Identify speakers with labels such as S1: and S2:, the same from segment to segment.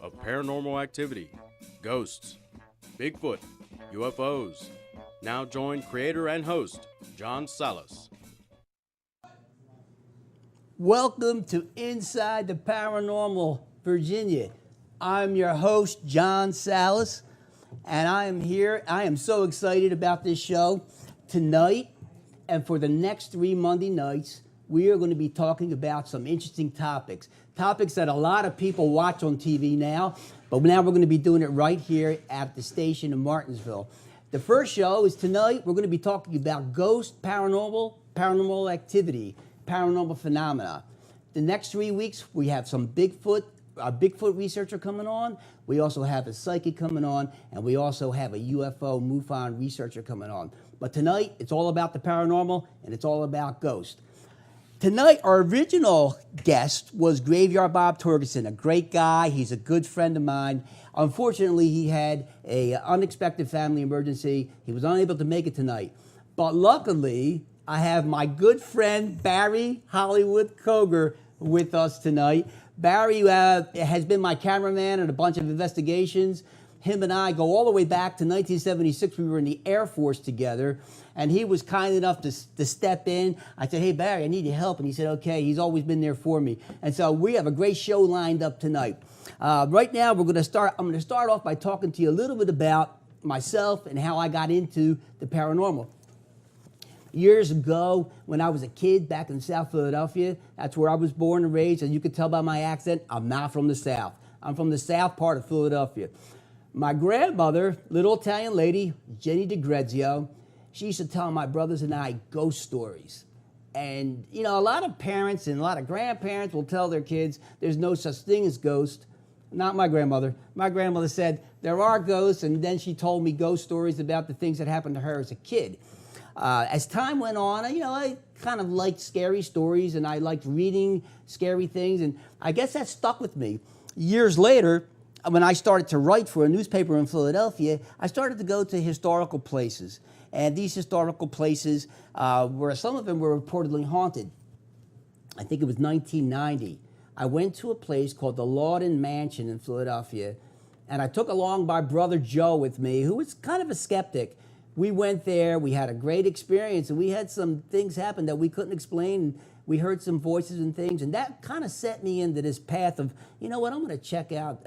S1: of paranormal activity, ghosts, Bigfoot, UFOs. Now join creator and host, John Salas.
S2: Welcome to Inside the Paranormal Virginia. I'm your host, John Salas, and I am here. I am so excited about this show. Tonight and for the next 3 Monday nights, we are going to be talking about some interesting topics. Topics that a lot of people watch on TV now, but now we're going to be doing it right here at the station in Martinsville. The first show is tonight. We're going to be talking about ghost, paranormal activity, paranormal phenomena. The next 3 weeks, we have some Bigfoot researcher coming on. We also have a psychic coming on, and we also have a UFO MUFON researcher coming on. But tonight, it's all about the paranormal, and it's all about ghosts. Tonight, our original guest was Graveyard Bob Torgerson, a great guy. He's a good friend of mine. Unfortunately, he had an unexpected family emergency. He was unable to make it tonight. But luckily, I have my good friend, Barry Hollywood Koger, with us tonight. Barry has been my cameraman in a bunch of investigations. Him and I go all the way back to 1976. We were in the Air Force together, and he was kind enough to step in. I said, hey, Barry, I need your help. And he said, okay. He's always been there for me. And so we have a great show lined up tonight. Right now, I'm going to start off by talking to you a little bit about myself and how I got into the paranormal. Years ago, when I was a kid back in South Philadelphia, that's where I was born and raised, and you can tell by my accent, I'm not from the South. I'm from the South part of Philadelphia. My grandmother, little Italian lady, Jenny DeGrezio, she used to tell my brothers and I ghost stories. And, you know, a lot of parents and a lot of grandparents will tell their kids there's no such thing as ghosts. Not my grandmother. My grandmother said there are ghosts, and then she told me ghost stories about the things that happened to her as a kid. As time went on, I kind of liked scary stories, and I liked reading scary things, and I guess that stuck with me. Years later, when I started to write for a newspaper in Philadelphia, I started to go to historical places. And these historical places, some of them were reportedly haunted. I think it was 1990. I went to a place called the Lawton Mansion in Philadelphia, and I took along my brother Joe with me, who was kind of a skeptic. We went there, we had a great experience, and we had some things happen that we couldn't explain. We heard some voices and things, and that kind of set me into this path of, you know what, I'm going to check out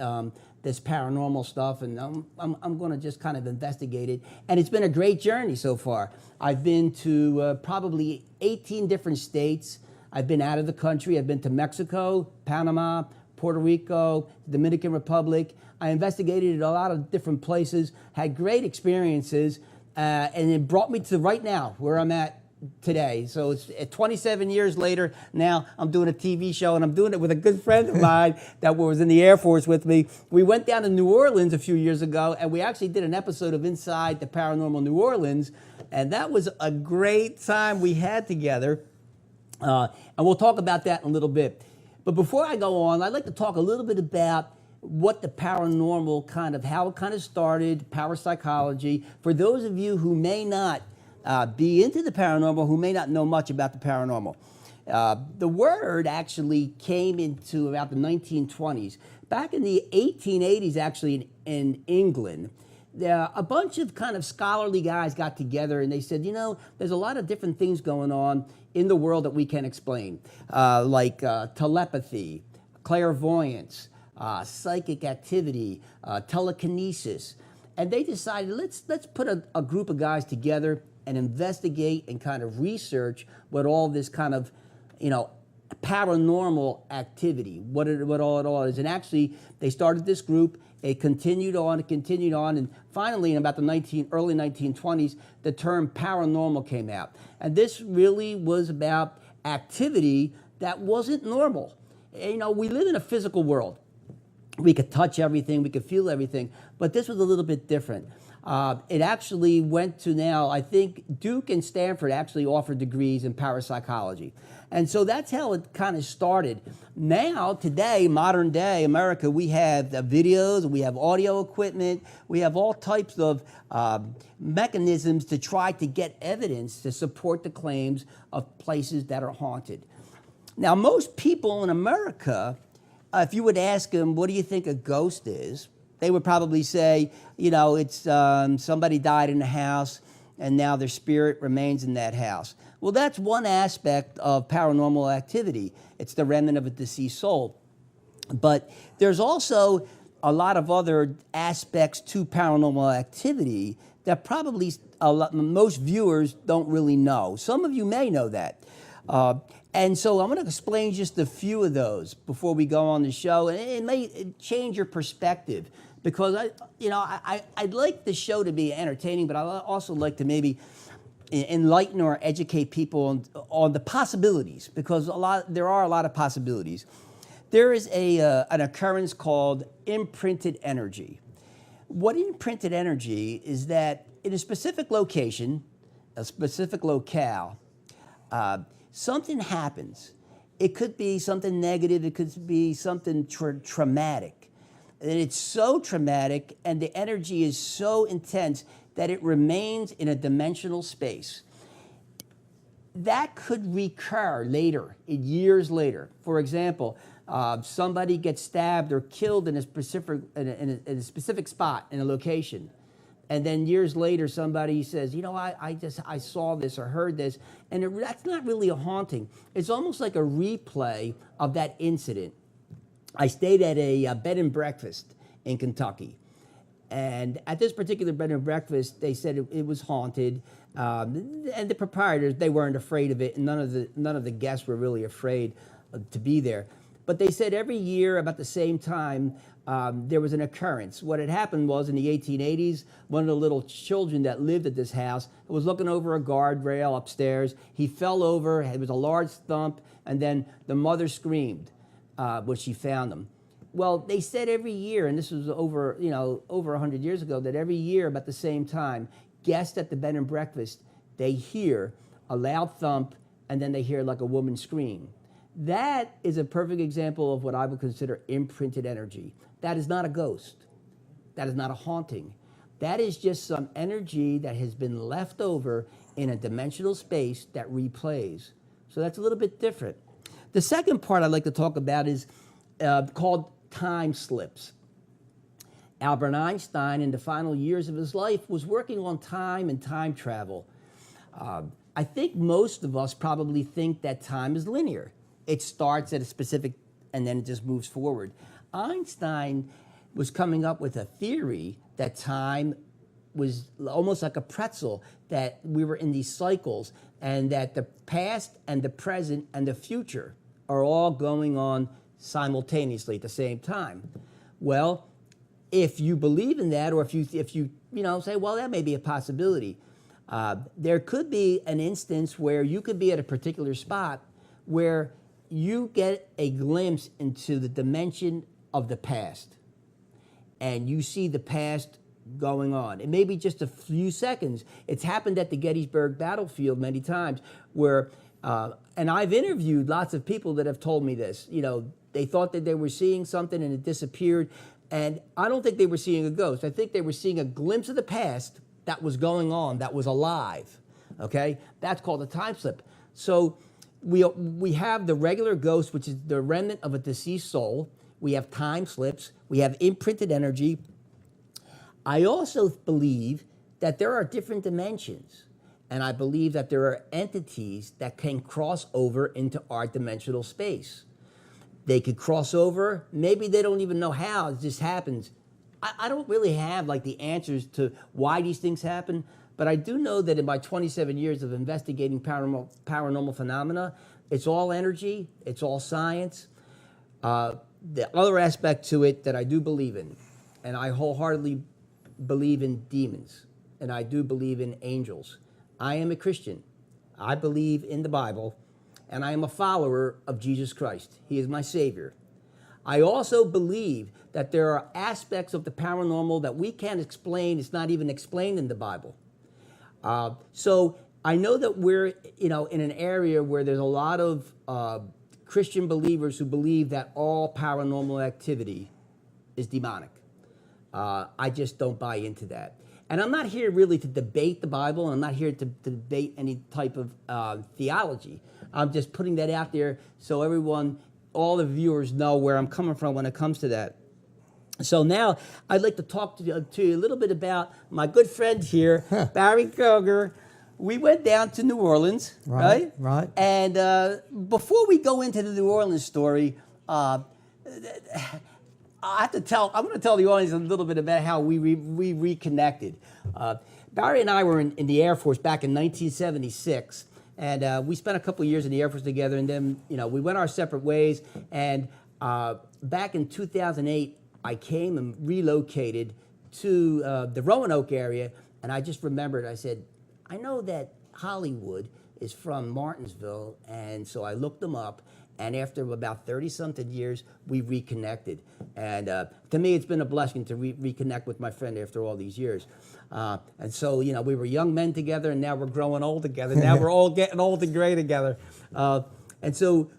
S2: this paranormal stuff, and I'm going to just kind of investigate it. And it's been a great journey so far. I've been to probably 18 different states. I've been out of the country. I've been to Mexico, Panama, Puerto Rico, Dominican Republic. I investigated a lot of different places, had great experiences, and it brought me to right now where I'm at today. So it's 27 years later. Now I'm doing a TV show, and I'm doing it with a good friend of mine that was in the Air Force with me. We went down to New Orleans a few years ago, and we actually did an episode of Inside the Paranormal New Orleans, and that was a great time we had together. And we'll talk about that in a little bit. But before I go on, I'd like to talk a little bit about what the paranormal how it kind of started, parapsychology. For those of you who may not be into the paranormal, who may not know much about the paranormal. The word actually came into about the 1920s. Back in the 1880s, actually, in England, a bunch of kind of scholarly guys got together, and they said, you know, there's a lot of different things going on in the world that we can explain, like telepathy, clairvoyance, psychic activity, telekinesis. And they decided, let's put a group of guys together and investigate and kind of research what all this kind of, paranormal activity, what all it all is. And actually, they started this group. It continued on, and finally, in about the early 1920s, the term paranormal came out. And this really was about activity that wasn't normal. We live in a physical world. We could touch everything, we could feel everything, but this was a little bit different. It actually went to now, I think Duke and Stanford actually offer degrees in parapsychology. And so that's how it kind of started. Now, today, modern day America, we have videos, we have audio equipment, we have all types of mechanisms to try to get evidence to support the claims of places that are haunted. Now, most people in America if you would ask them, what do you think a ghost is? They would probably say, it's somebody died in the house and now their spirit remains in that house. Well, that's one aspect of paranormal activity. It's the remnant of a deceased soul. But there's also a lot of other aspects to paranormal activity that probably most viewers don't really know. Some of you may know that. And so I'm going to explain just a few of those before we go on the show. And it may change your perspective, because I'd like the show to be entertaining, but I also like to maybe enlighten or educate people on the possibilities, because there are a lot of possibilities. There is an occurrence called imprinted energy. What imprinted energy is that in a specific location, a specific locale, something happens. It could be something negative, it could be something traumatic. And it's so traumatic and the energy is so intense that it remains in a dimensional space. That could recur later, years later. For example, somebody gets stabbed or killed in a specific spot, in a location. And then years later, somebody says, I saw this or heard this. And that's not really a haunting. It's almost like a replay of that incident. I stayed at a bed and breakfast in Kentucky. And at this particular bed and breakfast, they said it was haunted. And the proprietors, they weren't afraid of it. And none of the guests were really afraid to be there. But they said every year about the same time, there was an occurrence. What had happened was in the 1880s, one of the little children that lived at this house was looking over a guardrail upstairs. He fell over, it was a large thump, and then the mother screamed when she found him. Well, they said every year, and this was over 100 years ago, that every year about the same time, guests at the bed and breakfast, they hear a loud thump, and then they hear like a woman scream. That is a perfect example of what I would consider imprinted energy. That is not a ghost. That is not a haunting. That is just some energy that has been left over in a dimensional space that replays. So that's a little bit different. The second part I'd like to talk about is called time slips. Albert Einstein, in the final years of his life, was working on time and time travel. I think most of us probably think that time is linear. It starts at a specific, and then it just moves forward. Einstein was coming up with a theory that time was almost like a pretzel, that we were in these cycles, and that the past and the present and the future are all going on simultaneously at the same time. Well, if you believe in that, or if you say, well, that may be a possibility, there could be an instance where you could be at a particular spot where you get a glimpse into the dimension of the past, and you see the past going on. It may be just a few seconds. It's happened at the Gettysburg battlefield many times where, and I've interviewed lots of people that have told me this. They thought that they were seeing something and it disappeared. And I don't think they were seeing a ghost. I think they were seeing a glimpse of the past that was going on, that was alive. Okay? That's called a time slip. So we have the regular ghost, which is the remnant of a deceased soul. We have time slips. We have imprinted energy. I also believe that there are different dimensions. And I believe that there are entities that can cross over into our dimensional space. They could cross over. Maybe they don't even know how. It just happens. I don't really have the answers to why these things happen, but I do know that in my 27 years of investigating paranormal phenomena, it's all energy, it's all science. The other aspect to it that I do believe in, and I wholeheartedly believe in demons, and I do believe in angels. I am a Christian. I believe in the Bible, and I am a follower of Jesus Christ. He is my Savior. I also believe that there are aspects of the paranormal that we can't explain. It's not even explained in the Bible. So I know that we're in an area where there's a lot of Christian believers who believe that all paranormal activity is demonic. I just don't buy into that. And I'm not here really to debate the Bible, and I'm not here to debate any type of theology. I'm just putting that out there so everyone all the viewers know where I'm coming from when it comes to that. So now I'd like to talk to you a little bit about my good friend here, Barry Koger. We went down to New Orleans, right?
S3: Right.
S2: And before we go into the New Orleans story, I'm going to tell the audience a little bit about how we reconnected. Barry and I were in the Air Force back in 1976, and we spent a couple of years in the Air Force together, and then we went our separate ways. And back in 2008, I came and relocated to the Roanoke area, and I just remembered, I said, I know that Hollywood is from Martinsville, and so I looked them up, and after about 30-something years, we reconnected. And to me, it's been a blessing to reconnect with my friend after all these years. And so, we were young men together, and now we're growing old together. Now we're all getting old and gray together. And so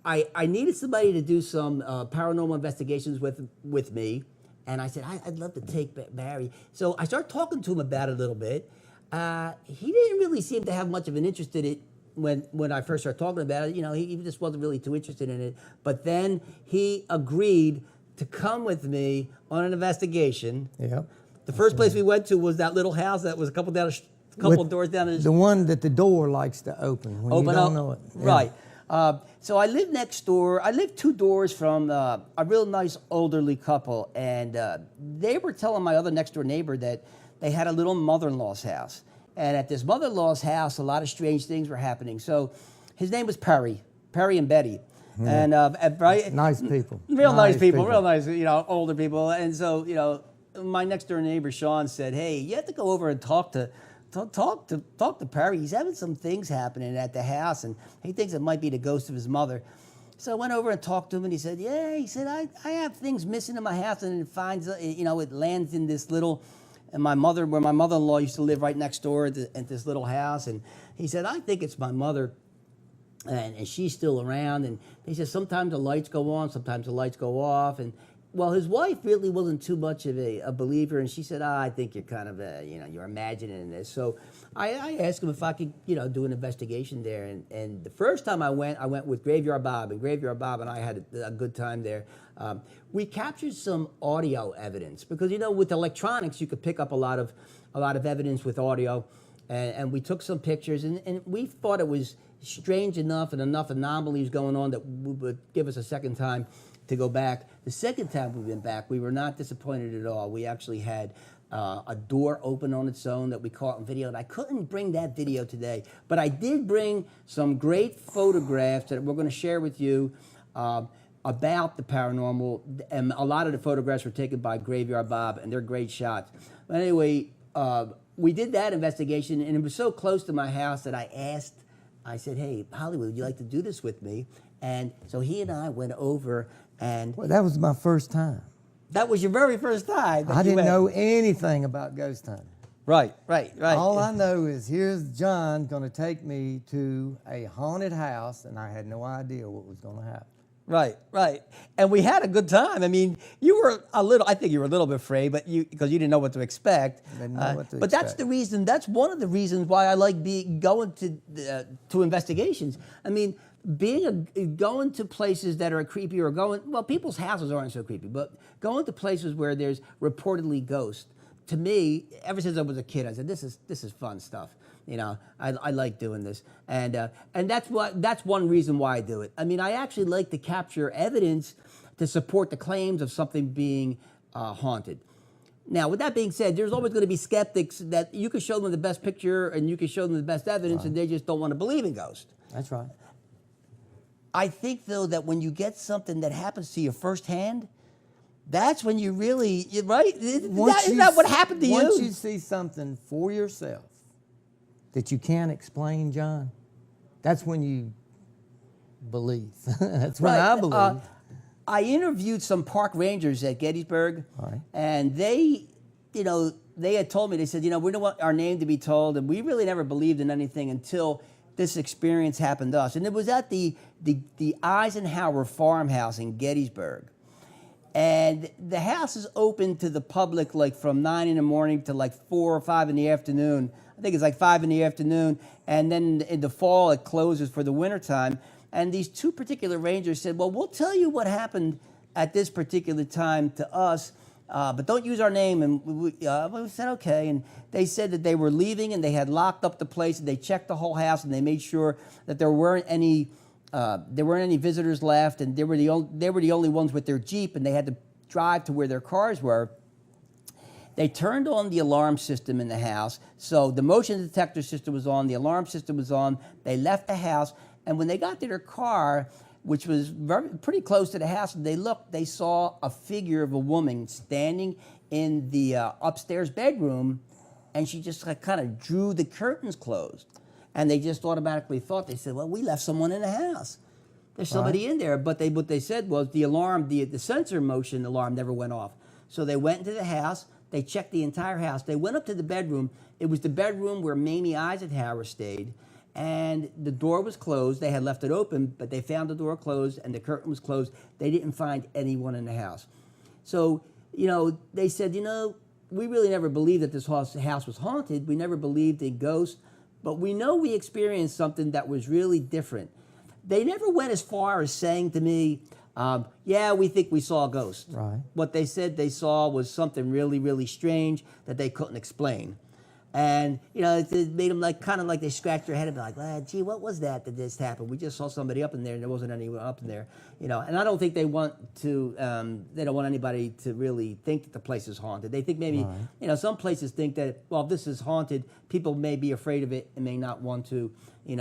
S2: I needed somebody to do some paranormal investigations with me, and I said, I'd love to take Barry. So I started talking to him about it a little bit. He didn't really seem to have much of an interest in it when I first started talking about it. He just wasn't really too interested in it. But then he agreed to come with me on an investigation.
S3: Yep.
S2: The first place we went to was that little house that was a couple doors down.
S3: The one that the door likes to open when you don't know it. Yeah.
S2: Right. So I lived next door. I lived 2 doors from a real nice elderly couple, and they were telling my other next door neighbor that they had a little mother-in-law's house. And at this mother-in-law's house, a lot of strange things were happening. So his name was Perry and Betty. And right,
S3: nice people.
S2: Real nice people, real nice, older people. And so, my next door neighbor, Sean, said, hey, you have to go over and talk to Perry. He's having some things happening at the house, and he thinks it might be the ghost of his mother. So I went over and talked to him, and he said, I have things missing in my house, and it finds, it lands in this little, where my mother-in-law used to live right next door at this little house. And he said, I think it's my mother, and she's still around. And he said, sometimes the lights go on, sometimes the lights go off. And well, his wife really wasn't too much of a believer, and she said, I think you're kind of, you're imagining this. So I asked him if I could, do an investigation there. And the first time I went with Graveyard Bob, and Graveyard Bob and I had a good time there. We captured some audio evidence because, with electronics, you could pick up a lot of evidence with audio. And we took some pictures, and we thought it was strange enough and enough anomalies going on that would give us a second time to go back. The second time we went back, we were not disappointed at all. We actually had a door open on its own that we caught on video, and I couldn't bring that video today, but I did bring some great photographs that we're going to share with you about the paranormal, and a lot of the photographs were taken by Graveyard Bob, and they're great shots. But anyway, we did that investigation, and it was so close to my house that I said, hey, Hollywood, would you like to do this with me? And so he and I went over, and
S3: Well, that was my first time.
S2: that was your very first time.
S3: I didn't know anything about ghost hunting.
S2: Right.
S3: All I know is here's John going to take me to a haunted house, and I had no idea what was going to happen.
S2: Right. And we had a good time. I mean, I think you were a little bit afraid, but because you didn't know what to expect.
S3: Didn't know what to
S2: but that's
S3: expect.
S2: that's one of the reasons why I like going to investigations. I mean, going to places that are creepy, or people's houses aren't so creepy, but going to places where there's reportedly ghosts. To me, ever since I was a kid, I said, this is fun stuff. I like doing this, and that's one reason why I do it. I mean, I actually like to capture evidence to support the claims of something being haunted. Now, with that being said, there's always going to be skeptics that you can show them the best picture and you can show them the best evidence, and they just don't want to believe in ghosts.
S3: That's right.
S2: I think, though, that when you get something that happens to you firsthand, that's when you really, right? Isn't that what happened to you?
S3: Once you see something for yourself that you can't explain, John, that's when you believe. That's when I believe.
S2: I interviewed some park rangers at Gettysburg,
S3: Right.
S2: and they had told me, they said, we don't want our name to be told, and we really never believed in anything until this experience happened to us. And it was at the Eisenhower farmhouse in Gettysburg. And the house is open to the public like from 9 in the morning to like 4 or 5 in the afternoon. I think it's like 5 in the afternoon. And then in the fall, it closes for the wintertime. And these two particular rangers said, well, we'll tell you what happened at this particular time to us, but don't use our name. And we said, okay. And they said that they were leaving and they had locked up the place and they checked the whole house and they made sure that there weren't any visitors left, and they were the only ones with their Jeep, and they had to drive to where their cars were. They turned on the alarm system in the house. So the motion detector system was on, the alarm system was on. They left the house, and when they got to their car, which was pretty close to the house, and they looked, they saw a figure of a woman standing in the upstairs bedroom, and she just kind of drew the curtains closed. And they just automatically thought, they said, well, we left someone in the house. There's somebody in there. But what they said was the alarm, the sensor motion alarm never went off. So they went into the house. They checked the entire house. They went up to the bedroom. It was the bedroom where Mamie Eisenhower stayed. And the door was closed. They had left it open, but they found the door closed and the curtain was closed. They didn't find anyone in the house. So, they said, we really never believed that this house was haunted. We never believed in ghosts. But we know we experienced something that was really different. They never went as far as saying to me, yeah, we think we saw a ghost.
S3: Right.
S2: What they said they saw was something really, really strange that they couldn't explain. And, it made them kind of like they scratched their head and be like, well, gee, what was that this happened? We just saw somebody up in there and there wasn't anyone up in there. And I don't think they want to, they don't want anybody to really think that the place is haunted. They think maybe, some places think that, well, if this is haunted, people may be afraid of it and may not want to, may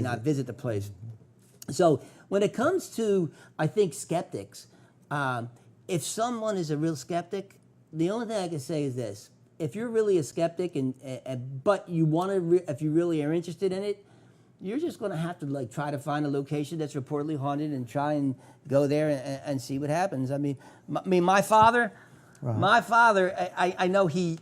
S2: not visit the place. So when it comes to, I think, skeptics, if someone is a real skeptic, the only thing I can say is this. If you're really a skeptic but you want to, if you really are interested in it, you're just going to have to try to find a location that's reportedly haunted and try and go there and see what happens. I mean, my father, I know he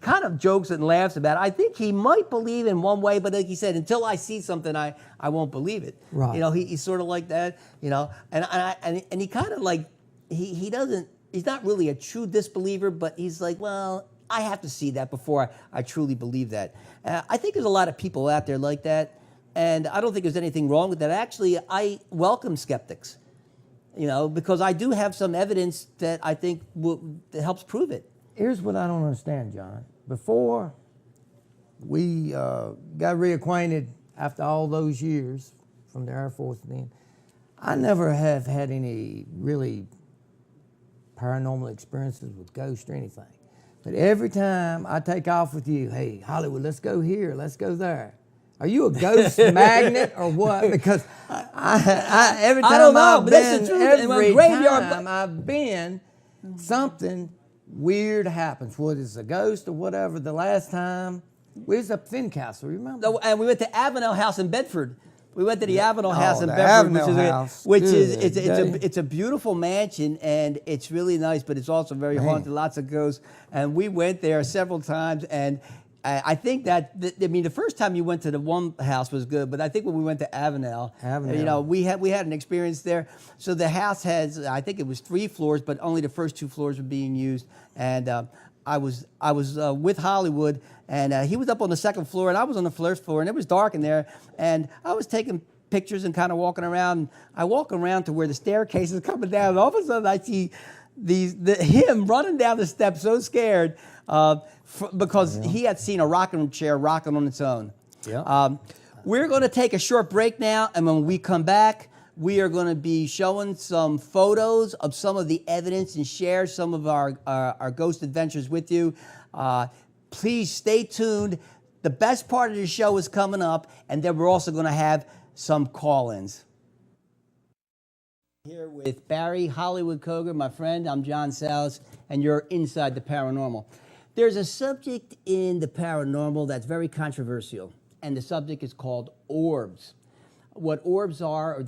S2: kind of jokes and laughs about it. I think he might believe in one way, but like he said, until I see something, I won't believe it.
S3: Right.
S2: He's sort of like that. And he kind of he's not really a true disbeliever, but he's like, well, I have to see that before I truly believe that. I think there's a lot of people out there like that, and I don't think there's anything wrong with that. Actually, I welcome skeptics, because I do have some evidence that I think that helps prove it.
S3: Here's what I don't understand, John. Before we got reacquainted after all those years from the Air Force, then I never have had any really paranormal experiences with ghosts or anything. But every time I take off with you, hey, Hollywood, let's go here, let's go there. Are you a ghost magnet or what? Because every time I've been, something weird happens. Whether it's a ghost or whatever. The last time, we was up Fincastle, remember?
S2: And we went to Avenel House in Bedford. We went to the Avenel House in
S3: the
S2: Bedford,
S3: Avenel
S2: which
S3: House.
S2: it's a beautiful mansion, and it's really nice, but it's also very haunted, lots of ghosts. And we went there several times, and I think that the first time you went to the one house was good, but I think when we went to Avenel, we had an experience there. So the house has, I think it was 3 floors, but only the first 2 floors were being used. And I was with Hollywood, and he was up on the 2nd floor, and I was on the 1st floor, and it was dark in there, and I was taking pictures and kind of walking around. And I walk around to where the staircase is coming down, and all of a sudden I see him running down the steps, so scared because he had seen a rocking chair rocking on its own.
S3: Yeah.
S2: We're going to take a short break now, and when we come back, we are going to be showing some photos of some of the evidence and share some of our ghost adventures with you. Please stay tuned. The best part of the show is coming up, and then we're also going to have some call-ins. Here with Barry Hollywood Koger, my friend. I'm John Salas, and you're Inside the Paranormal. There's a subject in the paranormal that's very controversial, and the subject is called orbs. What orbs are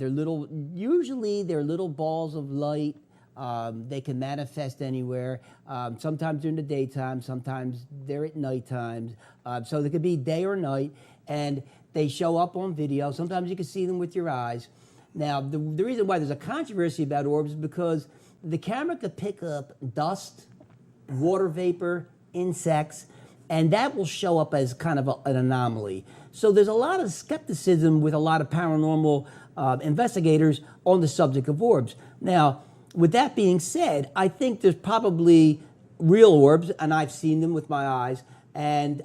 S2: usually they're little balls of light. They can manifest anywhere. Sometimes during the daytime, sometimes they're at nighttime. So they could be day or night, and they show up on video. Sometimes you can see them with your eyes. Now, the reason why there's a controversy about orbs is because the camera could pick up dust, water vapor, insects, and that will show up as kind of an anomaly. So there's a lot of skepticism with a lot of paranormal investigators on the subject of orbs. Now, with that being said, I think there's probably real orbs, and I've seen them with my eyes. And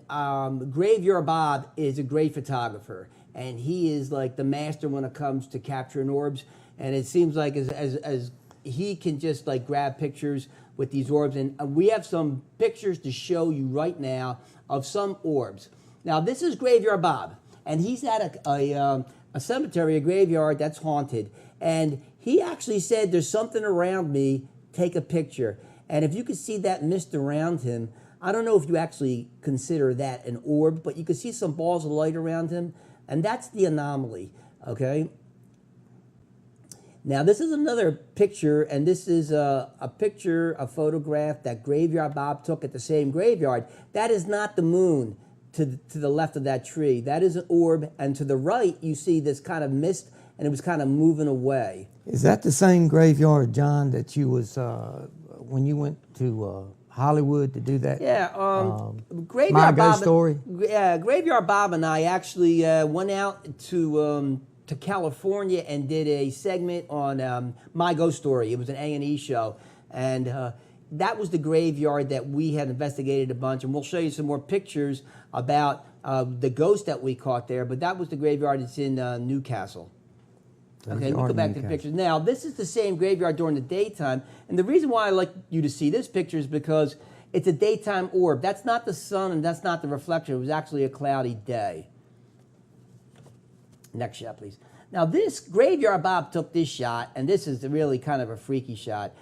S2: Graveyard Bob is a great photographer, and he is like the master when it comes to capturing orbs. And it seems like as he can just like grab pictures with these orbs, and we have some pictures to show you right now of some orbs. Now this is Graveyard Bob, and he's at a cemetery, a graveyard that's haunted, and he actually said, "There's something around me. Take a picture." And if you could see that mist around him, I don't know if you actually consider that an orb, but you can see some balls of light around him, and that's the anomaly. Okay. Now this is another picture, and this is a picture, a photograph that Graveyard Bob took at the same graveyard. That is not the moon to the left of that tree. That is an orb, and to the right you see this kind of mist, and it was kind of moving away.
S3: Is that the same graveyard, John, that you was when you went to Hollywood to do that?
S2: Yeah, Graveyard
S3: My
S2: Bob.
S3: Ghost Story?
S2: Yeah, Graveyard Bob and I actually went out to California and did a segment on My Ghost Story. It was an A&E show, and that was the graveyard that we had investigated a bunch, and we'll show you some more pictures about the ghost that we caught there, but that was the graveyard that's in Newcastle. Okay, let me go back to the pictures. Now, this is the same graveyard during the daytime, and the reason why I like you to see this picture is because it's a daytime orb. That's not the sun, and that's not the reflection. It was actually a cloudy day. Next shot, please. Now, this Graveyard Bob took this shot, and this is really kind of a freaky shot.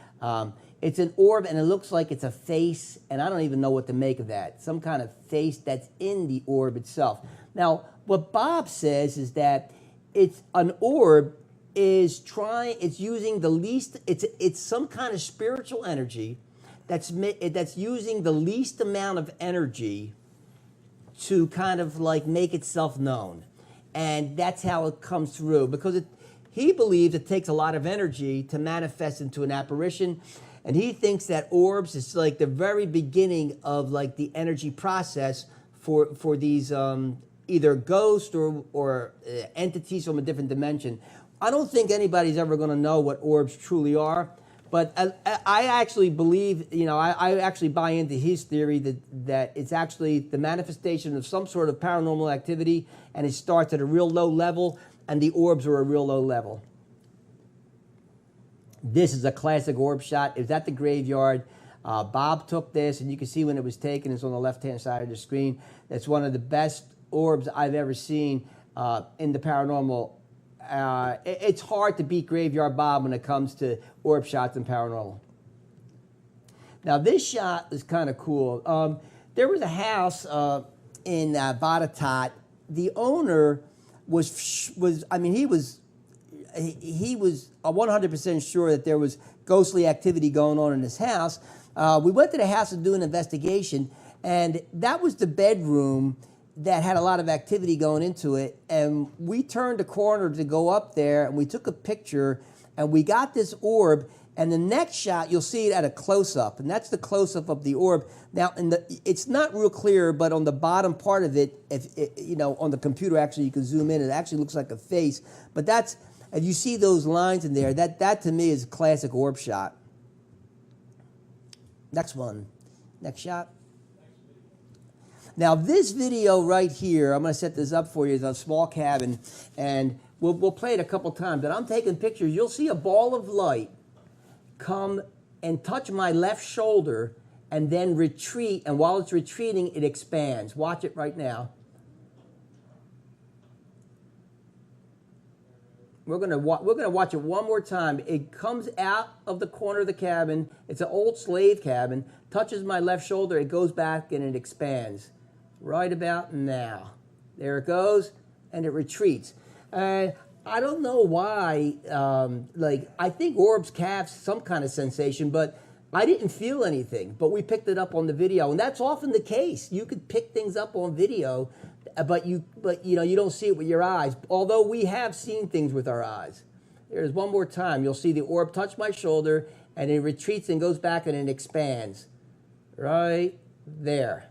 S2: It's an orb, and it looks like it's a face, and I don't even know what to make of that. Some kind of face that's in the orb itself. Now, what Bob says is that it's an orb is it's using the least, it's some kind of spiritual energy that's using the least amount of energy to kind of like make itself known. And that's how it comes through, because he believes it takes a lot of energy to manifest into an apparition, and he thinks that orbs is like the very beginning of like the energy process for these either ghosts or entities from a different dimension. I don't think anybody's ever going to know what orbs truly are, but I actually believe, I actually buy into his theory that it's actually the manifestation of some sort of paranormal activity, and it starts at a real low level, and the orbs are a real low level. This is a classic orb shot. It was at the graveyard. Bob took this, and you can see when it was taken. It's on the left-hand side of the screen. It's one of the best orbs I've ever seen in the paranormal. It's hard to beat Graveyard Bob when it comes to orb shots and paranormal. Now, this shot is kind of cool. There was a house in Batatat. The owner he was 100% sure that there was ghostly activity going on in this house. We went to the house to do an investigation, and that was the bedroom that had a lot of activity going into it. And we turned the corner to go up there, and we took a picture, and we got this orb. And the next shot, you'll see it at a close-up, and that's the close-up of the orb. Now, it's not real clear, but on the bottom part of it, on the computer, actually, you can zoom in. It actually looks like a face. But that's, and you see those lines in there. That to me is a classic orb shot. Next one. Next shot. Now, this video right here, I'm going to set this up for you, is a small cabin, and we'll play it a couple times. But I'm taking pictures. You'll see a ball of light come and touch my left shoulder and then retreat, and while it's retreating, it expands. Watch it right now. We're gonna watch it one more time. It comes out of the corner of the cabin. It's an old slave cabin. Touches my left shoulder. It goes back and it expands. Right about now. There it goes, and it retreats. I don't know why. I think orbs have some kind of sensation, but I didn't feel anything. But we picked it up on the video, and that's often the case. You could pick things up on video, but you don't see it with your eyes. Although we have seen things with our eyes. There's one more time. You'll see the orb touch my shoulder, and it retreats and goes back and it expands. Right there.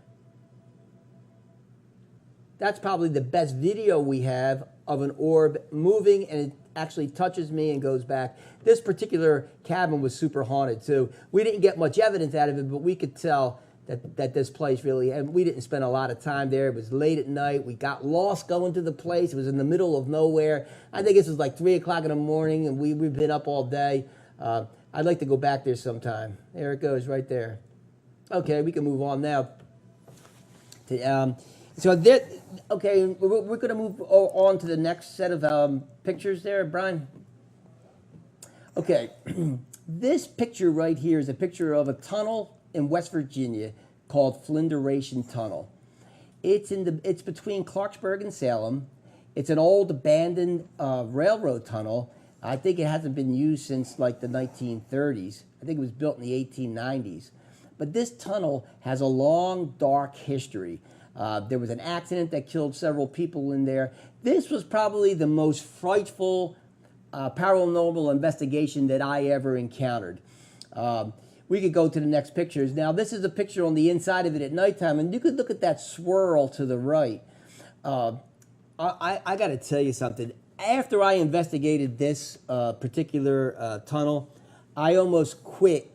S2: That's probably the best video we have of an orb moving, and actually touches me and goes back. This particular cabin was super haunted too. We didn't get much evidence out of it, but we could tell that this place really, and we didn't spend a lot of time there. It was late at night. We got lost going to the place. It was in the middle of nowhere. I think this was like 3 o'clock in the morning, and we've been up all day. I'd like to go back there sometime. There it goes, right there. Okay, we can move on now. So there, okay, we're going to move on to the next set of pictures there, Brian. Okay, this picture right here is a picture of a tunnel in West Virginia called Flinders Tunnel. It's between Clarksburg and Salem. It's an old abandoned railroad tunnel. I think it hasn't been used since like the 1930s. I think it was built in the 1890s. But this tunnel has a long, dark history. There was an accident that killed several people in there. This was probably the most frightful paranormal investigation that I ever encountered. We could go to the next pictures. Now, this is a picture on the inside of it at nighttime, and you could look at that swirl to the right. I got to tell you something. After I investigated this particular tunnel, I almost quit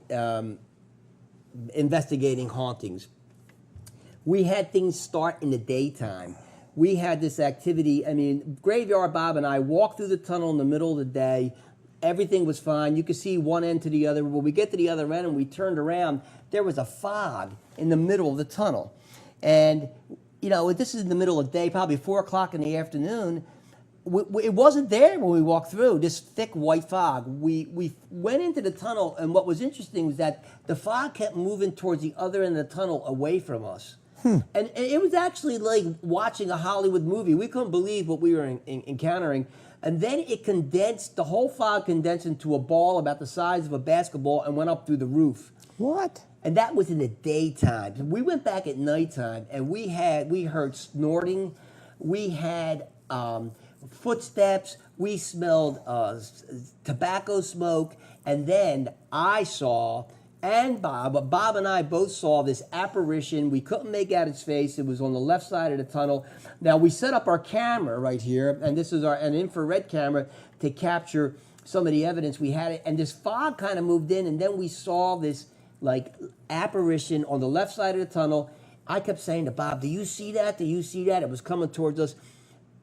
S2: investigating hauntings. We had things start in the daytime. We had this activity. I mean, Graveyard Bob and I walked through the tunnel in the middle of the day. Everything was fine. You could see one end to the other. When we get to the other end and we turned around, there was a fog in the middle of the tunnel. And, you know, this is in the middle of the day, probably 4 o'clock in the afternoon. It wasn't there when we walked through, this thick white fog. We went into the tunnel, and what was interesting was that the fog kept moving towards the other end of the tunnel away from us. And it was actually like watching a Hollywood movie. We couldn't believe what we were encountering. And then it condensed, the whole fog condensed into a ball about the size of a basketball and went up through the roof.
S3: What?
S2: And that was in the daytime. We went back at nighttime, and we heard snorting. We had footsteps. We smelled tobacco smoke. And then I saw, and Bob and I both saw this apparition. We couldn't make out its face. It was on the left side of the tunnel. Now, we set up our camera right here, and this is an infrared camera to capture some of the evidence. We had it, and this fog kind of moved in, and then we saw this like apparition on the left side of the tunnel. I kept saying to Bob, "Do you see that? Do you see that?" It was coming towards us.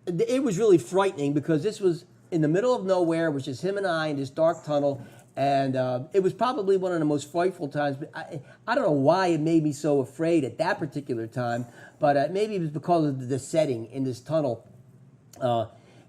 S2: It was really frightening because this was in the middle of nowhere, which is him and I in this dark tunnel. And it was probably one of the most frightful times. But I don't know why it made me so afraid at that particular time, but maybe it was because of the setting in this tunnel.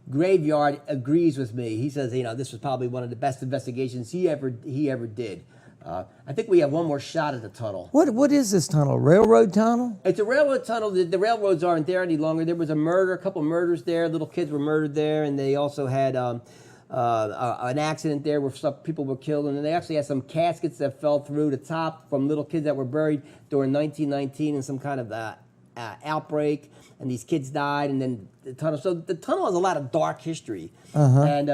S2: Graveyard agrees with me. He says, you know, this was probably one of the best investigations he ever did. I think we have one more shot at the tunnel.
S3: What is this tunnel? Railroad tunnel?
S2: It's a railroad tunnel. The railroads aren't there any longer. There was a couple murders there. Little kids were murdered there, and they also had an accident there where some people were killed, and then they actually had some caskets that fell through the top from little kids that were buried during 1919 in some kind of outbreak, and these kids died, and then the tunnel. So the tunnel has a lot of dark history, and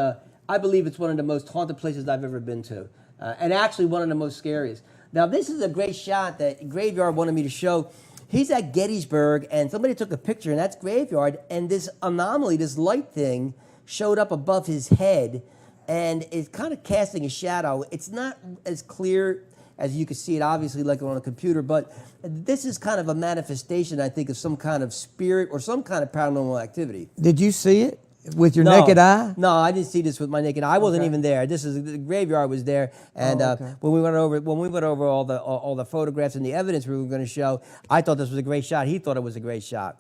S2: I believe it's one of the most haunted places I've ever been to, and actually one of the most scariest. Now, this is a great shot that Graveyard wanted me to show. He's at Gettysburg, and somebody took a picture, and that's Graveyard, and this anomaly, this light thing, showed up above his head, and it's kind of casting a shadow. It's not as clear as you can see it, obviously, like on a computer, but this is kind of a manifestation, I think, of some kind of spirit or some kind of paranormal activity.
S3: Did you see it with your naked eye?
S2: No, I didn't see this with my naked eye. I wasn't even there. The Graveyard was there, and when we went over all the photographs and the evidence we were going to show, I thought this was a great shot. He thought it was a great shot.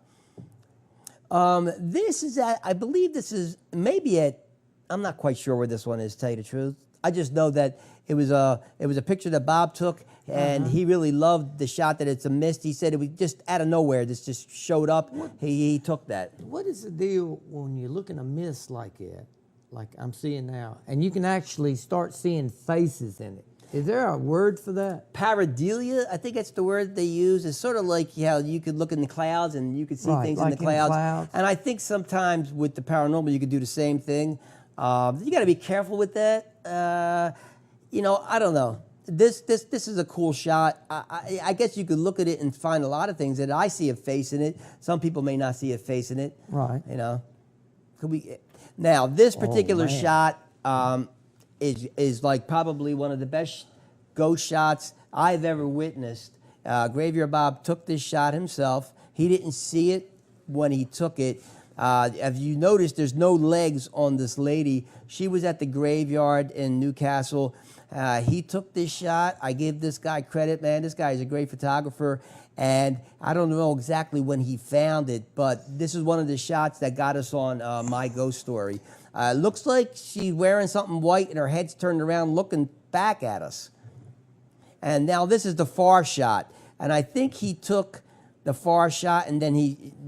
S2: I believe this is maybe I'm not quite sure where this one is, to tell you the truth. I just know that it was a picture that Bob took, and he really loved the shot that it's a mist. He said it was just out of nowhere. This just showed up. He took that.
S3: What is the deal when you look in a mist like it, like I'm seeing now, and you can actually start seeing faces in it? Is there a word for that?
S2: Pareidolia, I think that's the word they use. It's sort of like how you could look in the clouds and you could see things like in the clouds. And I think sometimes with the paranormal, you could do the same thing. You got to be careful with that. I don't know. This is a cool shot. I guess you could look at it and find a lot of things that I see a face in it. Some people may not see a face in it.
S3: Right.
S2: You know. Now, this particular
S3: man.
S2: shot is like probably one of the best ghost shots I've ever witnessed. Graveyard Bob took this shot himself. He didn't see it when he took it. If you notice, there's no legs on this lady. She was at the graveyard in Newcastle. He took this shot. I give this guy credit, man. This guy is a great photographer. And I don't know exactly when he found it, but this is one of the shots that got us on My Ghost Story. Looks like she's wearing something white and her head's turned around looking back at us. And now this is the far shot. And I think he took the far shot and then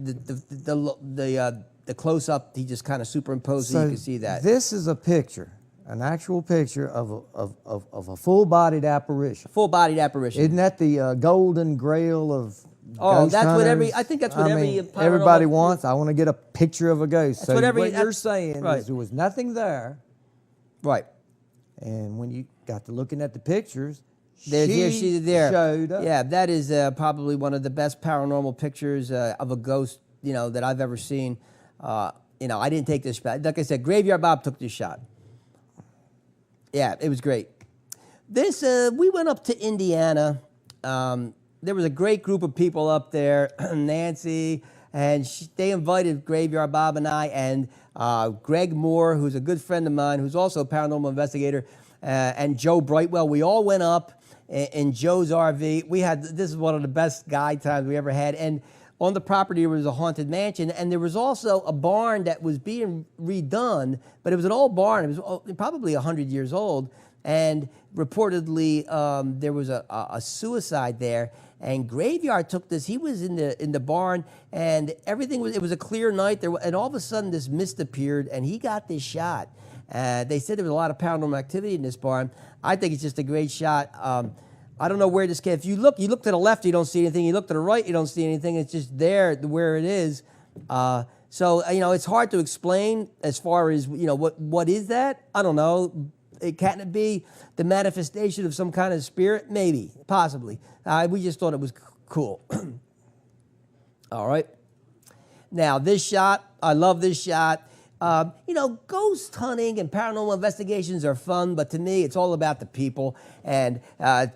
S2: the close-up, he just kind of superimposed so you can see that.
S3: This is a picture, an actual picture of a full-bodied apparition.
S2: Full-bodied apparition.
S3: Isn't that the golden grail of
S2: ghost
S3: that's
S2: hunters?
S3: I
S2: think that's what
S3: everybody wants. I want to get a picture of a ghost.
S2: That's
S3: so
S2: what
S3: you're saying
S2: right.
S3: is there was nothing there.
S2: Right.
S3: And when you got to looking at the pictures,
S2: she's there.
S3: Showed up.
S2: Yeah, that is probably one of the best paranormal pictures of a ghost, that I've ever seen. I didn't take this shot. Like I said, Graveyard Bob took this shot. Yeah, it was great. This we went up to Indiana. There was a great group of people up there. Nancy and they invited Graveyard Bob and I and Greg Moore, who's a good friend of mine, who's also a paranormal investigator, and Joe Brightwell. We all went up in Joe's RV. This is one of the best guide times we ever had. And on the property there was a haunted mansion, and there was also a barn that was being redone, but it was an old barn. It was probably 100 years old, and reportedly there was a suicide there. And Graveyard took this. He was in the barn, and everything was. It was a clear night there, and all of a sudden this mist appeared, and he got this shot. They said there was a lot of paranormal activity in this barn. I think it's just a great shot. I don't know where this came. If you look to the left, you don't see anything. You look to the right, you don't see anything. It's just there where it is. So it's hard to explain as far as what is that? I don't know. Can't it be the manifestation of some kind of spirit? Maybe, possibly. We just thought it was cool. All right. Now this shot, I love this shot. Ghost hunting and paranormal investigations are fun, but to me, it's all about the people. And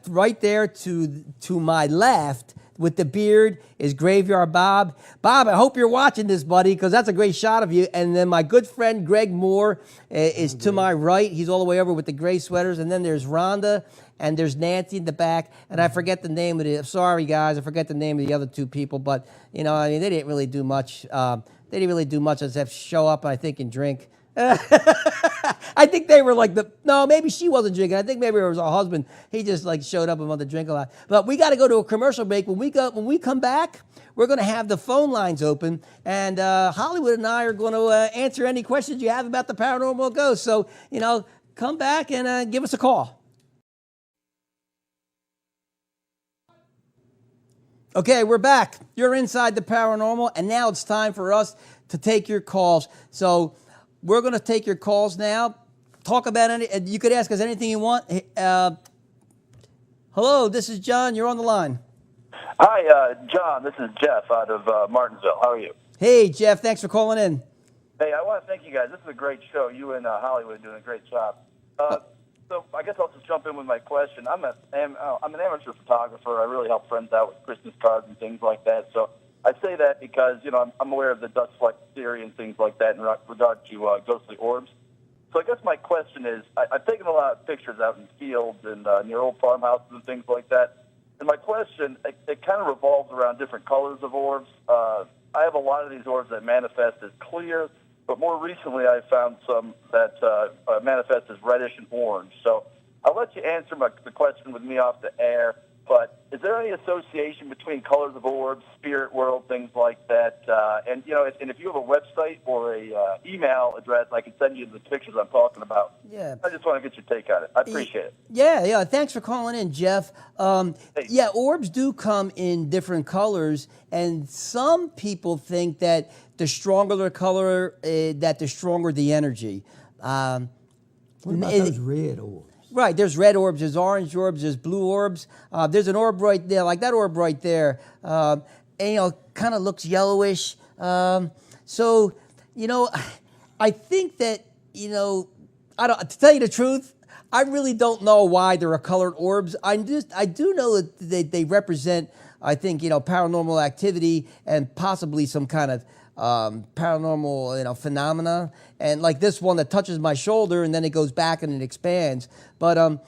S2: right there to my left with the beard is Graveyard Bob. Bob, I hope you're watching this, buddy, because that's a great shot of you. And then my good friend Greg Moore is to my right. He's all the way over with the gray sweaters. And then there's Rhonda and there's Nancy in the back. And I forget the name of it. Sorry, guys, I forget the name of the other two people. But, they didn't really do much. They didn't really do much except show up, I think, and drink. I think they were like no, maybe she wasn't drinking. I think maybe it was her husband. He just showed up and wanted to drink a lot. But we got to go to a commercial break. When we come back, we're going to have the phone lines open, and Hollywood and I are going to answer any questions you have about the paranormal ghosts. So, come back and give us a call. Okay, we're back. You're inside the paranormal, and now it's time for us to take your calls. So we're going to take your calls now. Talk about you could ask us anything you want. Hello, this is John. You're on the line.
S4: Hi, John. This is Jeff out of Martinsville. How are you?
S2: Hey, Jeff. Thanks for calling in.
S4: Hey, I want to thank you guys. This is a great show. You and Hollywood are doing a great job. So I guess I'll just jump in with my question. I'm an amateur photographer. I really help friends out with Christmas cards and things like that. So I say that because, I'm aware of the dust fleck theory and things like that in regard to ghostly orbs. So I guess my question is, I've taken a lot of pictures out in fields and near old farmhouses and things like that. And my question, it kind of revolves around different colors of orbs. I have a lot of these orbs that manifest as clear, but more recently I found some that manifest as reddish and orange. So I'll let you answer the question with me off the air. But is there any association between colors of orbs, spirit world, things like that? And if you have a website or a email address, I can send you the pictures I'm talking about.
S2: Yeah.
S4: I just want to get your take on it. I appreciate it.
S2: Yeah. Thanks for calling in, Jeff. Yeah, orbs do come in different colors, and some people think that the stronger the color, that the stronger the energy.
S3: What about those red orbs?
S2: Right, there's red orbs, there's orange orbs, there's blue orbs. There's an orb right there, like that orb right there, and kind of looks yellowish. So, I think that, to tell you the truth, I really don't know why there are colored orbs. I do know that they represent, I think, paranormal activity and possibly some kind of paranormal, phenomena. And like this one that touches my shoulder and then it goes back and it expands. But I'm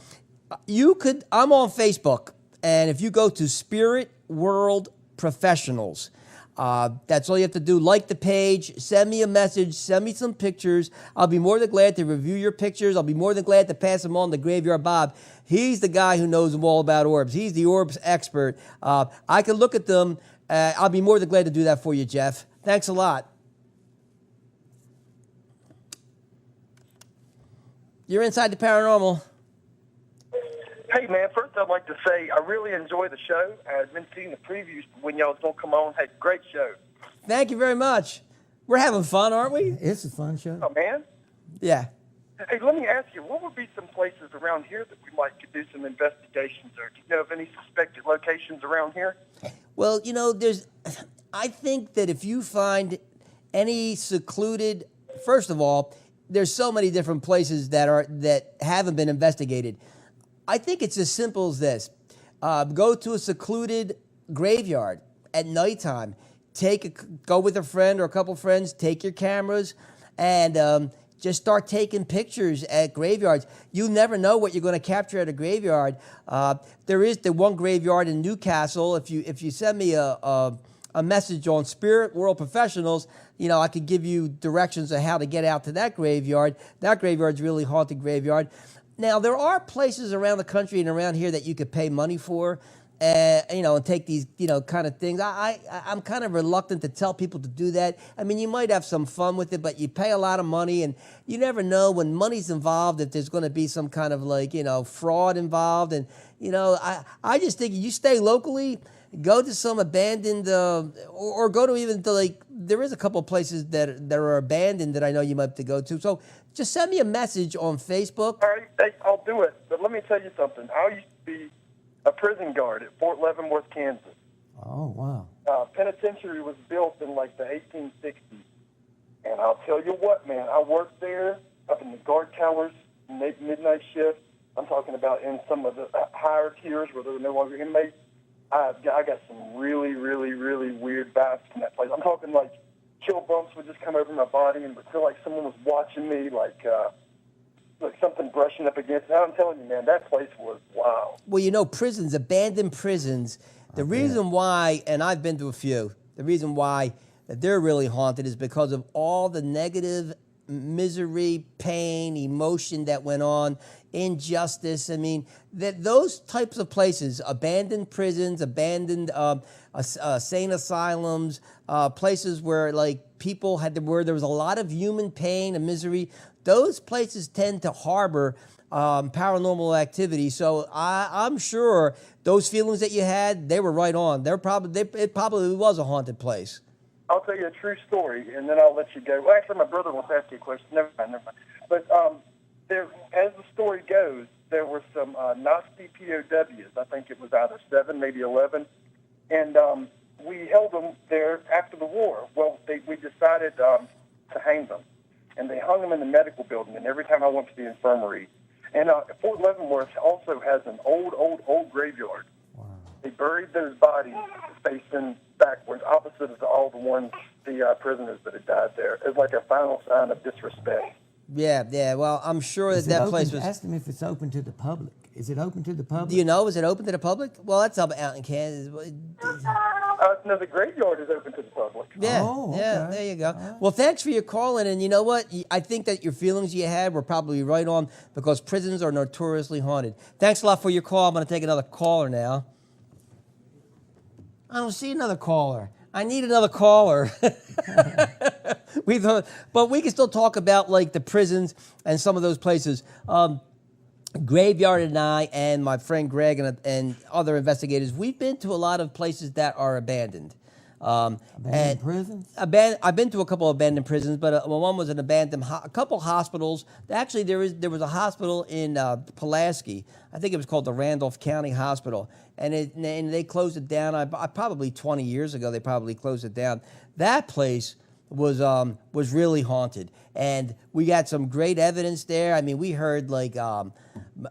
S2: on Facebook, and if you go to Spirit World Professionals, that's all you have to do. Like the page, send me a message, send me some pictures. I'll be more than glad to review your pictures. I'll be more than glad to pass them on to Graveyard Bob. He's the guy who knows all about orbs. He's the orbs expert. I can look at them. I'll be more than glad to do that for you, Jeff. Thanks a lot. You're inside the paranormal.
S5: Hey, man, first I'd like to say I really enjoy the show. I've been seeing the previews when y'all was going to come on. Hey, great show.
S2: Thank you very much. We're having fun, aren't we?
S3: It's a fun show.
S5: Oh, man.
S2: Yeah.
S5: Hey, let me ask you, what would be some places around here that we might could do some investigations, or do you know of any suspected locations around here?
S2: Well, I think that if you find any secluded, first of all, there's so many different places that haven't been investigated. I think it's as simple as this. Go to a secluded graveyard at nighttime. Go with a friend or a couple friends, take your cameras, and just start taking pictures at graveyards. You never know what you're going to capture at a graveyard. There is the one graveyard in Newcastle. If you send me a message on Spirit World Professionals, I could give you directions on how to get out to that graveyard. That graveyard's really haunted graveyard. Now, there are places around the country and around here that you could pay money for, and take these, kind of things. I'm kind of reluctant to tell people to do that. I mean, you might have some fun with it, but you pay a lot of money, and you never know when money's involved if there's going to be some kind of fraud involved. And, I just think you stay locally, go to some abandoned, or go to even to there is a couple of places that are abandoned that I know you might have to go to. So just send me a message on Facebook.
S5: All right, hey, I'll do it. But let me tell you something. I used to be a prison guard at Fort Leavenworth, Kansas.
S3: Oh, wow.
S5: Penitentiary was built in the 1860s. And I'll tell you what, man, I worked there up in the guard towers, midnight shift. I'm talking about in some of the higher tiers where there were no longer inmates. I got some really, really, really weird vibes from that place. I'm talking chill bumps would just come over my body and would feel like someone was watching me, like something brushing up against it. I'm telling you, man, that place was wow.
S2: Well, prisons, abandoned prisons, the reason why, and I've been to a few, the reason why that they're really haunted is because of all the negative misery, pain, emotion that went on, injustice. I mean, those types of places, abandoned prisons, abandoned sane asylums, places where people where there was a lot of human pain and misery, those places tend to harbor paranormal activity. So I'm sure those feelings that you had, they were right on. It probably was a haunted place.
S5: I'll tell you a true story, and then I'll let you go. Well, actually, my brother wants to ask you a question. Never mind. But as the story goes, there were some Nazi POWs. I think it was either 7, maybe 11. And we held them there after the war. Well, we decided to hang them. And they hung them in the medical building. And every time I went to the infirmary. And Fort Leavenworth also has an old graveyard. Wow. They buried those bodies facing backwards, opposite of all the prisoners that had died there, as like a final sign of disrespect.
S2: Yeah. Well, I'm sure that place was.
S3: Ask them if it's open to the public. Is it open to the public?
S2: Do you know? Is it open to the public? Well, that's up out in Kansas.
S5: No, the graveyard is open to the public.
S2: Yeah,
S3: okay.
S2: There you go.
S3: Right.
S2: Well, thanks for your calling, and you know what? I think that your feelings you had were probably right on because prisons are notoriously haunted. Thanks a lot for your call. I'm going to take another caller now. I don't see another caller. I need another caller. But we can still talk about the prisons and some of those places. Graveyard and I and my friend Greg and other investigators, we've been to a lot of places that are abandoned.
S3: Abandoned prisons?
S2: I've been to a couple of abandoned prisons, but one was an abandoned, a couple hospitals. Actually, there was a hospital in Pulaski. I think it was called the Randolph County Hospital, and they closed it down. Probably 20 years ago, they probably closed it down. That place, was really haunted, and we got some great evidence there. I mean, we heard like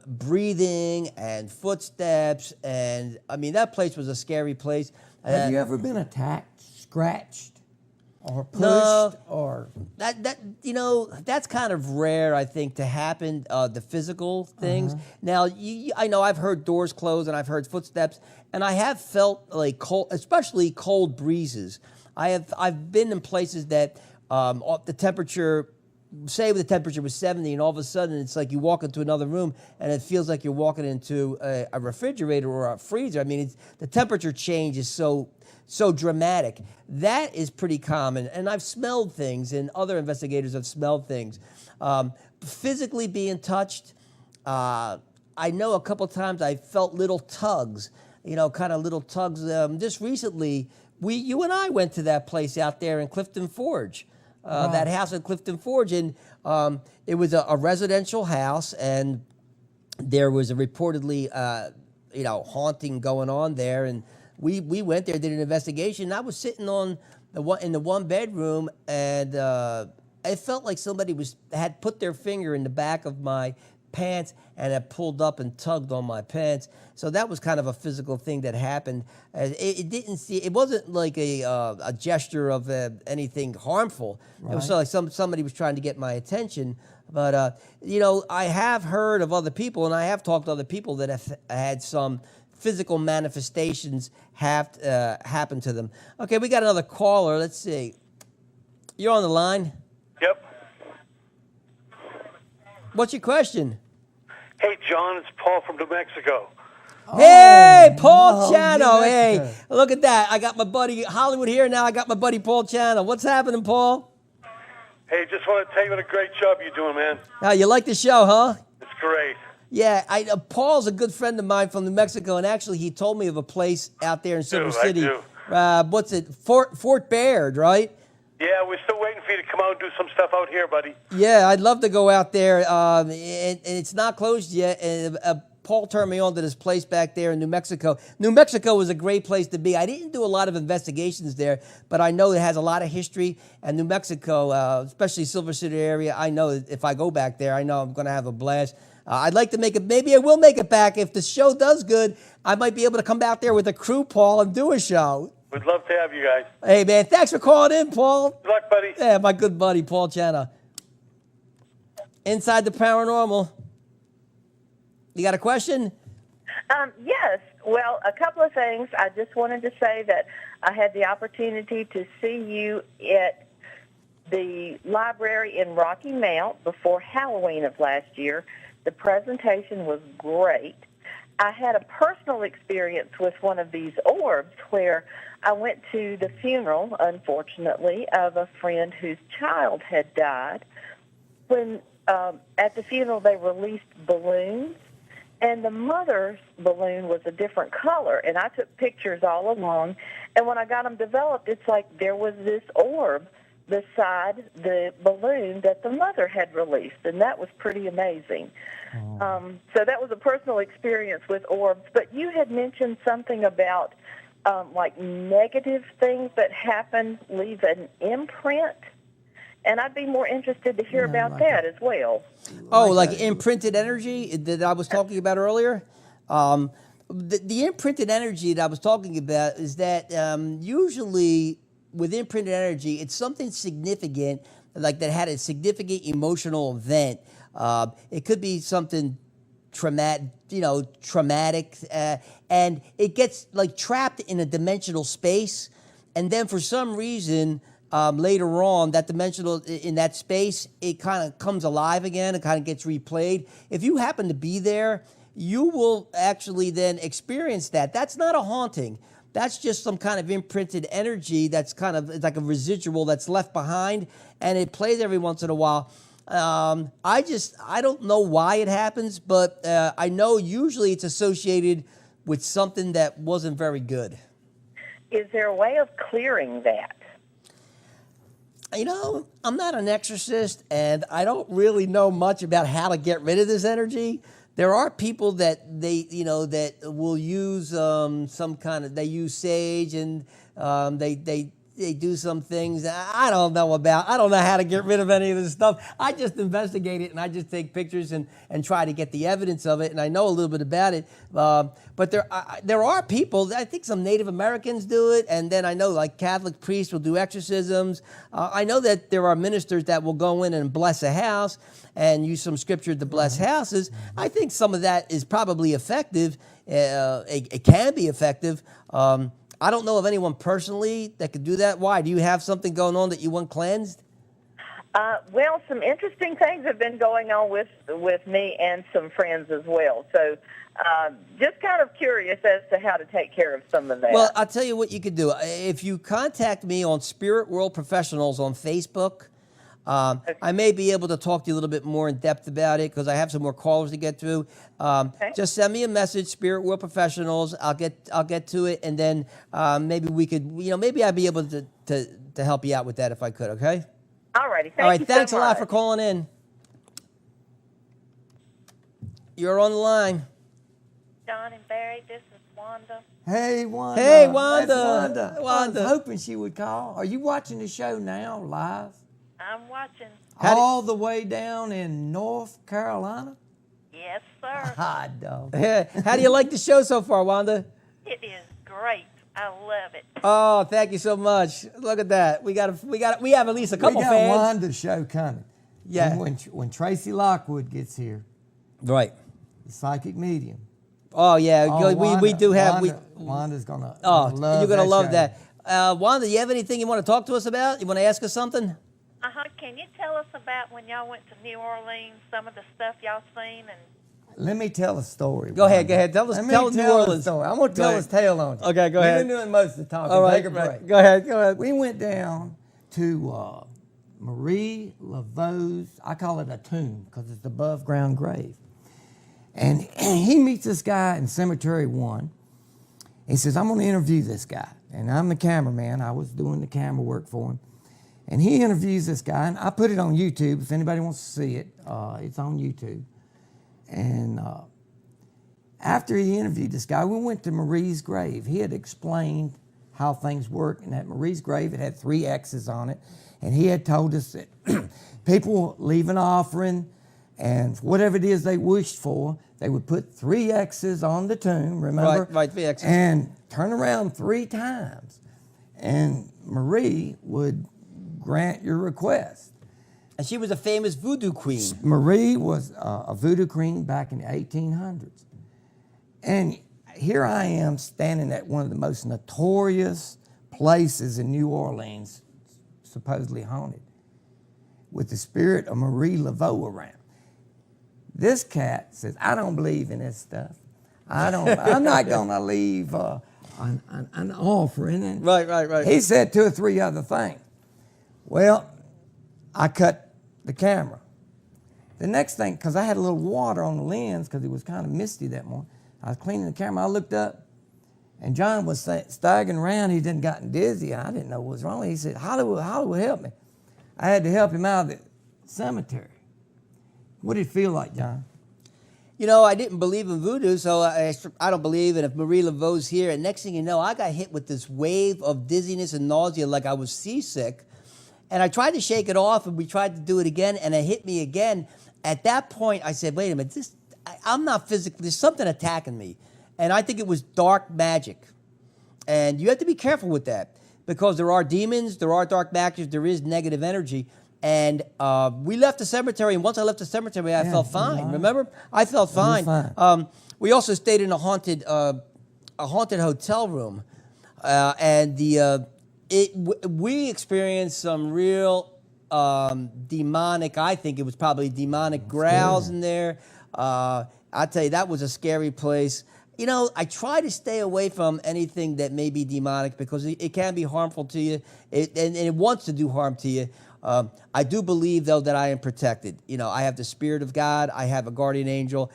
S2: breathing and footsteps, and I mean that place was a scary place.
S3: Have you ever been attacked, scratched, or pushed,
S2: No.
S3: or
S2: That you know, that's kind of rare, I think, to happen. The physical things. Now, I know I've heard doors close and I've heard footsteps, and I have felt like cold, especially cold breezes. I've been in places that the temperature, say the temperature was 70, and all of a sudden it's like you walk into another room and it feels like you're walking into a refrigerator or a freezer. I mean, the temperature change is so dramatic. That is pretty common, and I've smelled things, and other investigators have smelled things. Physically being touched, I know a couple times I felt little tugs, kind of little tugs. Just recently, you and I went to that place out there in Clifton Forge, that house in Clifton Forge, and it was a residential house, and there was a reportedly, haunting going on there, and we went there, did an investigation. I was sitting in the one bedroom, and it felt like somebody had put their finger in the back of my pants and had pulled up and tugged on my pants. So that was kind of a physical thing that happened. It wasn't like a gesture of anything harmful. Right. It was like somebody was trying to get my attention. But I have heard of other people, and I have talked to other people that have had some physical manifestations happen to them. Okay, we got another caller. Let's see. You're on the line.
S6: Yep.
S2: What's your question?
S6: Hey, John, it's Paul from New Mexico.
S2: Hey, Paul Chano. Hey, look at that. I got my buddy Hollywood here. Now I got my buddy Paul Chano. What's happening, Paul?
S6: Hey, just want to tell you what a great job you're doing, man.
S2: Now, you like the show, huh?
S6: It's great.
S2: Yeah, Paul's a good friend of mine from New Mexico, and actually he told me of a place out there in Silver City.
S6: I do.
S2: What's it? Fort Baird, right?
S6: Yeah, we're still waiting for you to come out and do some stuff out here, buddy.
S2: Yeah, I'd love to go out there, and it's not closed yet. And Paul turned me on to this place back there in New Mexico. New Mexico was a great place to be. I didn't do a lot of investigations there, but I know it has a lot of history. And New Mexico, especially Silver City area, I know if I go back there, I know I'm going to have a blast. I'd like to make it. Maybe I will make it back. If the show does good, I might be able to come back there with a crew, Paul, and do a show.
S6: We'd love to have you guys.
S2: Hey, man, thanks for calling in, Paul.
S6: Good luck, buddy.
S2: Yeah, my good buddy, Paul Chana. Inside the Paranormal. You got a question?
S7: Yes. Well, a couple of things. I just wanted to say that I had the opportunity to see you at the library in Rocky Mount before Halloween of last year. The presentation was great. I had a personal experience with one of these orbs where I went to the funeral, unfortunately, of a friend whose child had died. When at the funeral they released balloons, and the mother's balloon was a different color, and I took pictures all along, and when I got them developed, it's like there was this orb beside the balloon that the mother had released, and that was pretty amazing. So that was a personal experience with orbs. But you had mentioned something about like negative things that happen leave an imprint, and I'd be more interested to hear about that as well.
S2: Oh, like imprinted energy that I was talking about earlier? The imprinted energy that I was talking about is that usually with imprinted energy, it's something significant, like that had a significant emotional event. It could be something traumatic, and it gets like trapped in a dimensional space, and then for some reason later on, that dimensional in that space, it kind of comes alive again. It kind of gets replayed. If you happen to be there, you will actually then experience that. That's not a haunting. That's just some kind of imprinted energy that's kind of like a residual that's left behind, and it plays every once in a while. I don't know why it happens, but I know usually it's associated with something that wasn't very good.
S7: Is there a way of clearing that?
S2: I'm not an exorcist, and I don't really know much about how to get rid of this energy. There are people that that will use they use sage, and they they do some things I don't know about. I don't know how to get rid of any of this stuff. I just investigate it and I just take pictures and try to get the evidence of it. And I know a little bit about it. But there are people, I think some Native Americans do it. And then I know like Catholic priests will do exorcisms. I know that there are ministers that will go in and bless a house and use some scripture to bless houses. I think some of that is probably effective. It can be effective. I don't know of anyone personally that could do that. Why? Do you have something going on that you want cleansed?
S7: Well, some interesting things have been going on with me and some friends as well. So just kind of curious as to how to take care of some of that.
S2: Well, I'll tell you what you could do. If you contact me on Spirit World Professionals on Facebook,
S7: Okay.
S2: I may be able to talk to you a little bit more in depth about it because I have some more callers to get through.
S7: Okay.
S2: Just send me a message, Spirit World Professionals. I'll get to it, and then maybe we could, maybe I'd be able to help you out with that if I could. Okay.
S7: All righty.
S2: All right.
S7: You
S2: Thanks
S7: so
S2: a lot
S7: much.
S2: for calling in. You're on the line.
S8: John and Barry, this is Wanda.
S3: Hey, Wanda.
S2: Hey, Wanda.
S3: That's
S2: Wanda.
S3: I was hoping she would call. Are you watching the show now, live?
S8: I'm watching.
S3: All the way down in North Carolina?
S8: Yes, sir.
S3: Hot dog.
S2: How do you like the show so far, Wanda?
S8: It is great. I love it.
S2: Oh, thank you so much. Look at that. We have at least a couple
S3: we got
S2: fans.
S3: Wanda's show coming.
S2: Yeah.
S3: And when Tracy Lockwood gets here,
S2: Right.
S3: the psychic medium.
S2: Oh yeah,
S3: Oh,
S2: we do have
S3: Wanda's gonna.
S2: Oh,
S3: love
S2: you're gonna love
S3: show.
S2: that. Wanda, you have anything you want to talk to us about? You want to ask us something?
S8: Can you tell us about when y'all went to New Orleans, some of the stuff y'all seen? And
S3: Let me tell a story.
S2: Go ahead. Tell us.
S3: Let me
S2: Tell New
S3: tell a
S2: Orleans.
S3: story. I'm gonna
S2: Go
S3: tell
S2: ahead.
S3: his tale on you.
S2: Okay, go ahead.
S3: You've been doing most of the talking.
S2: All right,
S3: Take a break.
S2: right. Go ahead.
S3: We went down to Marie Laveau's, I call it a tomb because it's above ground grave. And he meets this guy in Cemetery 1. He says, I'm going to interview this guy. And I'm the cameraman. I was doing the camera work for him. And he interviews this guy, and I put it on YouTube. If anybody wants to see it, it's on YouTube. And after he interviewed this guy, we went to Marie's grave. He had explained how things work. And at Marie's grave, it had 3 X's on it. And he had told us that people leave an offering, and whatever it is they wished for, they would put 3 X's on the tomb, remember?
S2: Right, 3 X's.
S3: And turn around 3 times. And Marie would grant your request.
S2: And she was a famous voodoo queen.
S3: Marie was a voodoo queen back in the 1800s. And here I am standing at one of the most notorious places in New Orleans, supposedly haunted, with the spirit of Marie Laveau around. This cat says, I don't believe in this stuff. I'm not gonna leave an offering. And
S2: Right.
S3: he said 2 or 3 other things. Well, I cut the camera. The next thing, because I had a little water on the lens because it was kind of misty that morning, I was cleaning the camera. I looked up, and John was staggering around. He didn't gotten dizzy. I didn't know what was wrong. He said, Hollywood, help me. I had to help him out of the cemetery. What did it feel like, John?
S2: I didn't believe in voodoo, so I don't believe. And if Marie Laveau's here, and next thing you know, I got hit with this wave of dizziness and nausea like I was seasick. And I tried to shake it off, and we tried to do it again, and it hit me again. At that point, I said, wait a minute, I'm not physically, there's something attacking me. And I think it was dark magic. And you have to be careful with that because there are demons, there are dark magic, there is negative energy. And we left the cemetery, and once I left the cemetery, I felt fine.
S3: Right.
S2: Remember? I felt fine.
S3: Fine.
S2: We also stayed in a haunted hotel room, and we experienced some real demonic. I think it was probably demonic growls in there. I tell you, that was a scary place. I try to stay away from anything that may be demonic because it can be harmful to you, and it wants to do harm to you. I do believe, though, that I am protected. I have the Spirit of God. I have a guardian angel.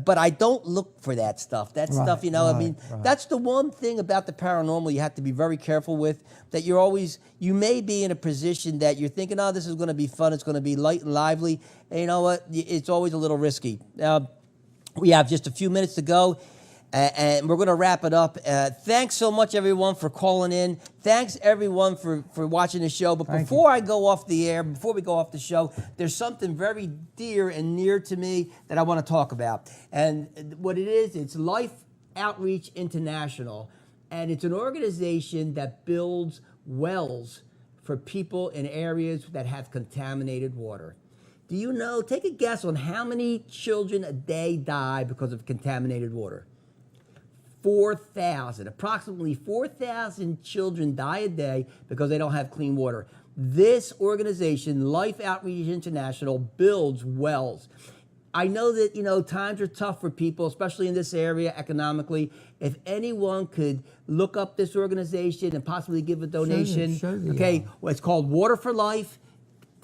S2: But I don't look for that stuff. That stuff,
S3: right.
S2: That's the one thing about the paranormal you have to be very careful with, that you may be in a position that you're thinking, oh, this is going to be fun. It's going to be light and lively. And you know what? It's always a little risky. We have just a few minutes to go. And we're going to wrap it up. Thanks so much, everyone, for calling in. Thanks, everyone, for watching the show. But before I go off the air, before we go off the show, there's something very dear and near to me that I want to talk about. And what it is, it's Life Outreach International. And it's an organization that builds wells for people in areas that have contaminated water. Do you know, take a guess on how many children a day die because of contaminated water? 4,000. Approximately 4,000 children die a day because they don't have clean water. This organization, Life Outreach International, builds wells. I know that, times are tough for people, especially in this area economically. If anyone could look up this organization and possibly give a donation, okay, well, it's called Water for Life.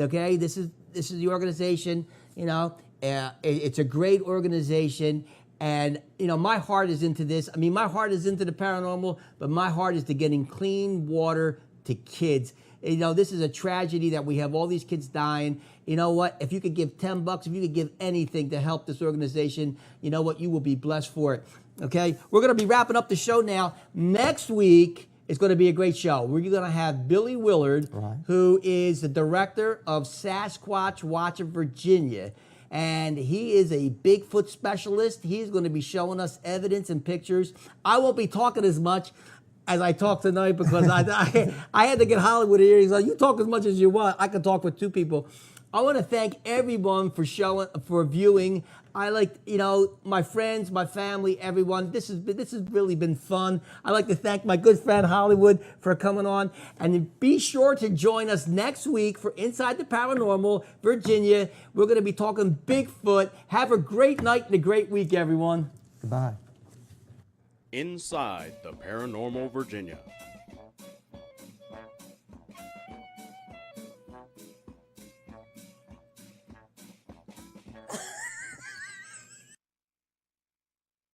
S2: Okay, this is the organization. It's a great organization. And, my heart is into this. I mean, my heart is into the paranormal, but my heart is to getting clean water to kids. This is a tragedy that we have all these kids dying. You know what? If you could give $10, if you could give anything to help this organization, you know what? You will be blessed for it. Okay? We're going to be wrapping up the show now. Next week is going to be a great show. We're going to have Billy Willard, who is the director of Sasquatch Watch of Virginia. And he is a Bigfoot specialist. He's going to be showing us evidence and pictures. I won't be talking as much as I talk tonight because I had to get Hollywood here. He's like, you talk as much as you want. I can talk with two people. I want to thank everyone for viewing. I like, my friends, my family, everyone. This has really been fun. I'd like to thank my good friend Hollywood for coming on. And be sure to join us next week for Inside the Paranormal Virginia. We're going to be talking Bigfoot. Have a great night and a great week, everyone.
S3: Goodbye.
S1: Inside the Paranormal Virginia.